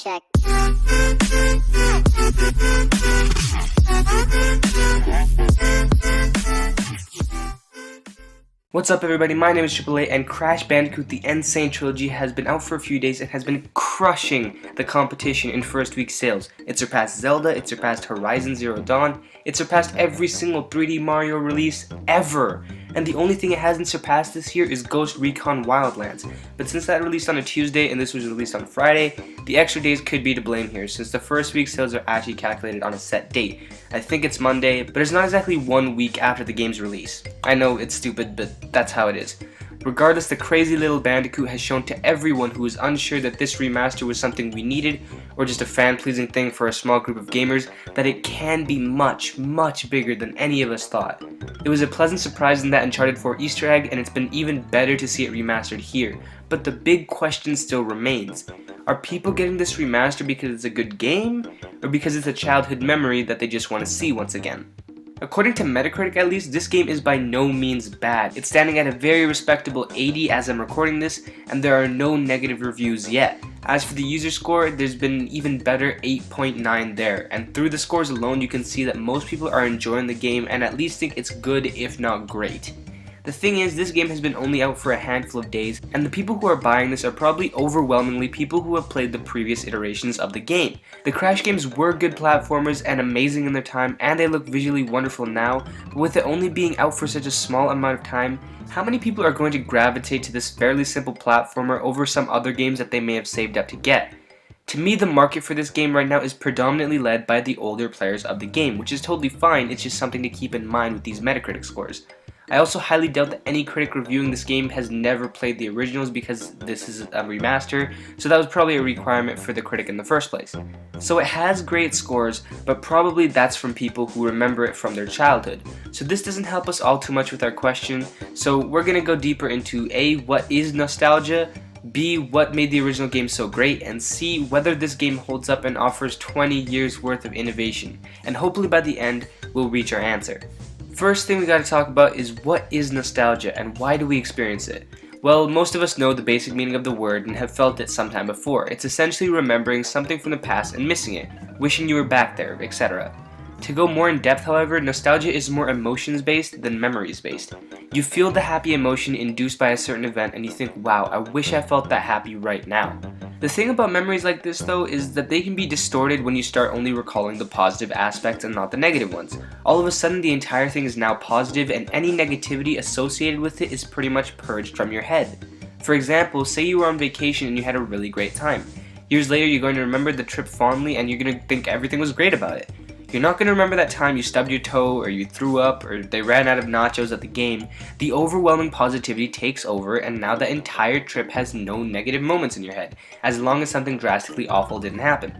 check. What's up everybody, my name is AAA and Crash Bandicoot the N Sane Trilogy has been out for a few days and has been crushing the competition in first week sales. It surpassed Zelda, it surpassed Horizon Zero Dawn, it surpassed every single 3D Mario release ever. And the only thing it hasn't surpassed this year is Ghost Recon Wildlands. But since that released on a Tuesday and this was released on Friday, the extra days could be to blame here since the first week sales are actually calculated on a set date. I think it's Monday, but it's not exactly 1 week after the game's release. I know it's stupid, but that's how it is. Regardless, the crazy little Bandicoot has shown to everyone who is unsure that this remaster was something we needed or just a fan-pleasing thing for a small group of gamers that it can be much, much bigger than any of us thought. It was a pleasant surprise in that Uncharted 4 Easter egg, and it's been even better to see it remastered here. But the big question still remains. Are people getting this remaster because it's a good game, or because it's a childhood memory that they just want to see once again? According to Metacritic at least, this game is by no means bad. It's standing at a very respectable 80 as I'm recording this, and there are no negative reviews yet. As for the user score, there's been an even better 8.9 there, and through the scores alone you can see that most people are enjoying the game and at least think it's good if not great. The thing is, this game has been only out for a handful of days, and the people who are buying this are probably overwhelmingly people who have played the previous iterations of the game. The Crash games were good platformers and amazing in their time, and they look visually wonderful now, but with it only being out for such a small amount of time, how many people are going to gravitate to this fairly simple platformer over some other games that they may have saved up to get? To me, the market for this game right now is predominantly led by the older players of the game, which is totally fine. It's just something to keep in mind with these Metacritic scores. I also highly doubt that any critic reviewing this game has never played the originals because this is a remaster, so that was probably a requirement for the critic in the first place. So it has great scores, but probably that's from people who remember it from their childhood. So this doesn't help us all too much with our question, so we're gonna go deeper into A, what is nostalgia, B, what made the original game so great, and C, whether this game holds up and offers 20 years worth of innovation. And hopefully by the end, we'll reach our answer. First thing we gotta talk about is what is nostalgia and why do we experience it? Well, most of us know the basic meaning of the word and have felt it sometime before. It's essentially remembering something from the past and missing it, wishing you were back there, etc. To go more in depth, however, nostalgia is more emotions based than memories based. You feel the happy emotion induced by a certain event and you think, wow, I wish I felt that happy right now. The thing about memories like this though is that they can be distorted when you start only recalling the positive aspects and not the negative ones. All of a sudden the entire thing is now positive and any negativity associated with it is pretty much purged from your head. For example, say you were on vacation and you had a really great time. Years later you're going to remember the trip fondly and you're going to think everything was great about it. You're not going to remember that time you stubbed your toe or you threw up or they ran out of nachos at the game. The overwhelming positivity takes over and now the entire trip has no negative moments in your head, as long as something drastically awful didn't happen.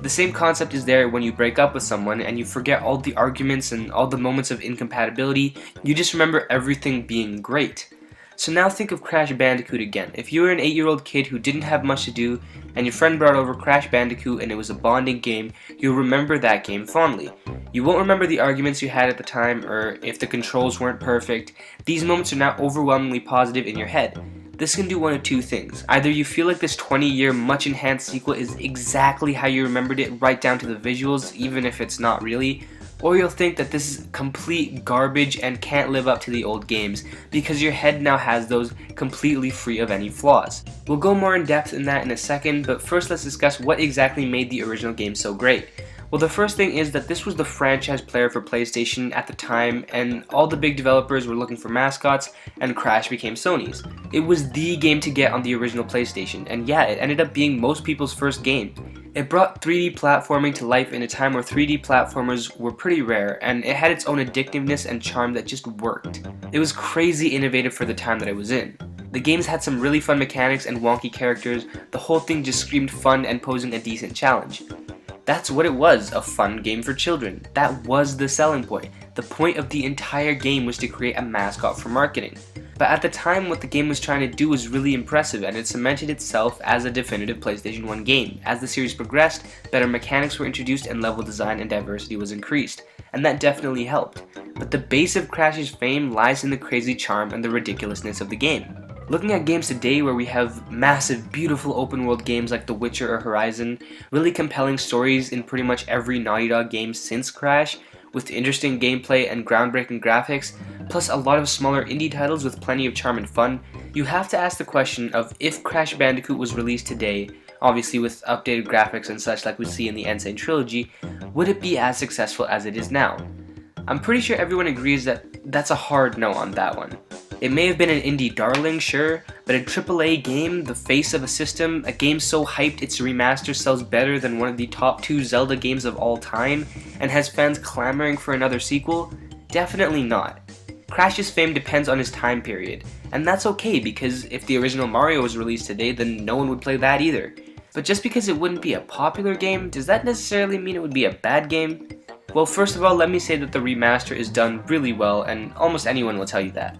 The same concept is there when you break up with someone and you forget all the arguments and all the moments of incompatibility, you just remember everything being great. So now think of Crash Bandicoot again. If you were an 8-year-old kid who didn't have much to do and your friend brought over Crash Bandicoot and it was a bonding game, you'll remember that game fondly. You won't remember the arguments you had at the time or if the controls weren't perfect. These moments are now overwhelmingly positive in your head. This can do one of two things. Either you feel like this 20-year much enhanced sequel is exactly how you remembered it right down to the visuals, even if it's not really, or you'll think that this is complete garbage and can't live up to the old games because your head now has those completely free of any flaws. We'll go more in depth in that in a second, but first let's discuss what exactly made the original game so great. Well, the first thing is that this was the franchise player for PlayStation at the time, and all the big developers were looking for mascots, and Crash became Sony's. It was the game to get on the original PlayStation, and yeah, it ended up being most people's first game. It brought 3D platforming to life in a time where 3D platformers were pretty rare, and it had its own addictiveness and charm that just worked. It was crazy innovative for the time that it was in. The games had some really fun mechanics and wonky characters, the whole thing just screamed fun and posing a decent challenge. That's what it was, a fun game for children. That was the selling point. The point of the entire game was to create a mascot for marketing. But at the time, what the game was trying to do was really impressive, and it cemented itself as a definitive PlayStation 1 game. As the series progressed, better mechanics were introduced and level design and diversity was increased, and that definitely helped. But the base of Crash's fame lies in the crazy charm and the ridiculousness of the game. Looking at games today where we have massive, beautiful open world games like The Witcher or Horizon, really compelling stories in pretty much every Naughty Dog game since Crash, with interesting gameplay and groundbreaking graphics, plus a lot of smaller indie titles with plenty of charm and fun, you have to ask the question of if Crash Bandicoot was released today, obviously with updated graphics and such like we see in the N Trilogy, would it be as successful as it is now? I'm pretty sure everyone agrees that that's a hard no on that one. It may have been an indie darling, sure, but a AAA game, the face of a system, a game so hyped its remaster sells better than one of the top 2 Zelda games of all time, and has fans clamoring for another sequel? Definitely not. Crash's fame depends on his time period, and that's okay because if the original Mario was released today, then no one would play that either. But just because it wouldn't be a popular game, does that necessarily mean it would be a bad game? Well, first of all, let me say that the remaster is done really well, and almost anyone will tell you that.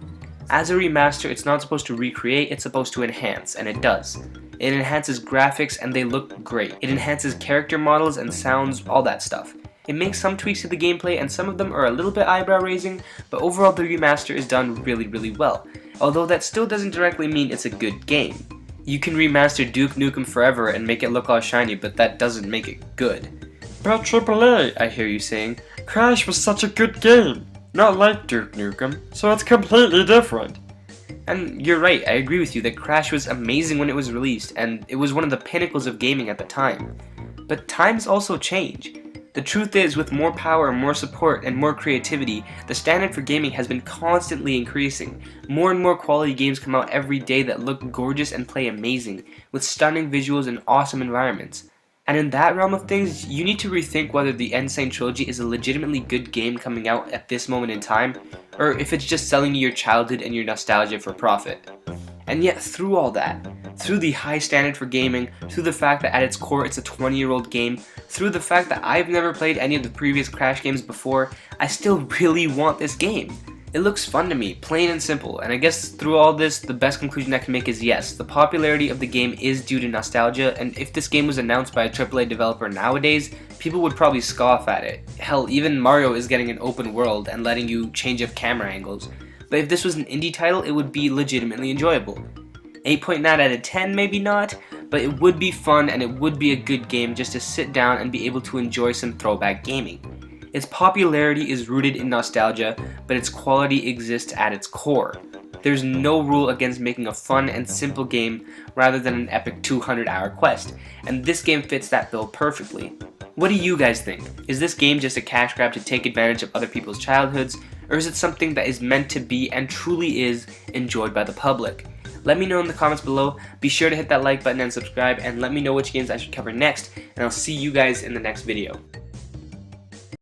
As a remaster, it's not supposed to recreate, it's supposed to enhance, and it does. It enhances graphics and they look great. It enhances character models and sounds, all that stuff. It makes some tweaks to the gameplay and some of them are a little bit eyebrow raising, but overall the remaster is done really well. Although that still doesn't directly mean it's a good game. You can remaster Duke Nukem Forever and make it look all shiny, but that doesn't make it good. But AAA, I hear you saying, Crash was such a good game. Not like Duke Nukem, so it's completely different. And you're right, I agree with you that Crash was amazing when it was released, and it was one of the pinnacles of gaming at the time. But times also change. The truth is, with more power, more support, and more creativity, the standard for gaming has been constantly increasing. More and more quality games come out every day that look gorgeous and play amazing, with stunning visuals and awesome environments. And in that realm of things, you need to rethink whether the N Trilogy is a legitimately good game coming out at this moment in time, or if it's just selling you your childhood and your nostalgia for profit. And yet, through all that, through the high standard for gaming, through the fact that at its core it's a 20-year-old game, through the fact that I've never played any of the previous Crash games before, I still really want this game. It looks fun to me, plain and simple, and I guess through all this, the best conclusion I can make is yes, the popularity of the game is due to nostalgia, and if this game was announced by a AAA developer nowadays, people would probably scoff at it. Hell, even Mario is getting an open world and letting you change up camera angles. But if this was an indie title, it would be legitimately enjoyable. 8.9 out of 10 maybe not, but it would be fun and it would be a good game just to sit down and be able to enjoy some throwback gaming. Its popularity is rooted in nostalgia, but its quality exists at its core. There's no rule against making a fun and simple game rather than an epic 200-hour quest, and this game fits that bill perfectly. What do you guys think? Is this game just a cash grab to take advantage of other people's childhoods, or is it something that is meant to be and truly is enjoyed by the public? Let me know in the comments below. Be sure to hit that like button and subscribe, and let me know which games I should cover next, and I'll see you guys in the next video.